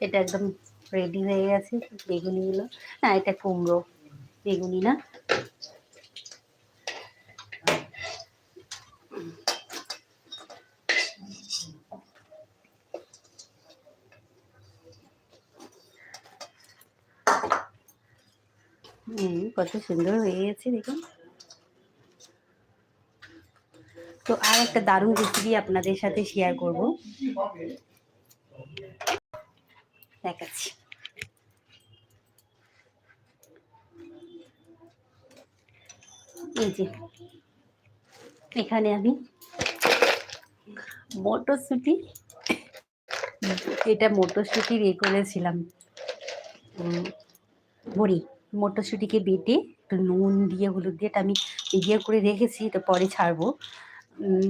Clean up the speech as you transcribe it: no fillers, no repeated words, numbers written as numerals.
এটা একদম রেডি হয়ে গেছে বেগুনিগুলো। না, এটা কুমড়ো, বেগুনি না। কত সুন্দর হয়ে গেছে দেখুন। তো আর একটা দারুণ রেসিপি আপনাদের সাথে শেয়ার করব, দেখাচ্ছি। এই যে এখানে আমি মটরশুঁটি, এটা মটরশুঁটি ইয়ে করেছিলাম, বড়ি। মটরশুঁটিকে বেটে একটু নুন দিয়ে হলুদ দিয়ে, এটা আমি ইয়ে করে রেখেছি, এটা পরে ছাড়বো।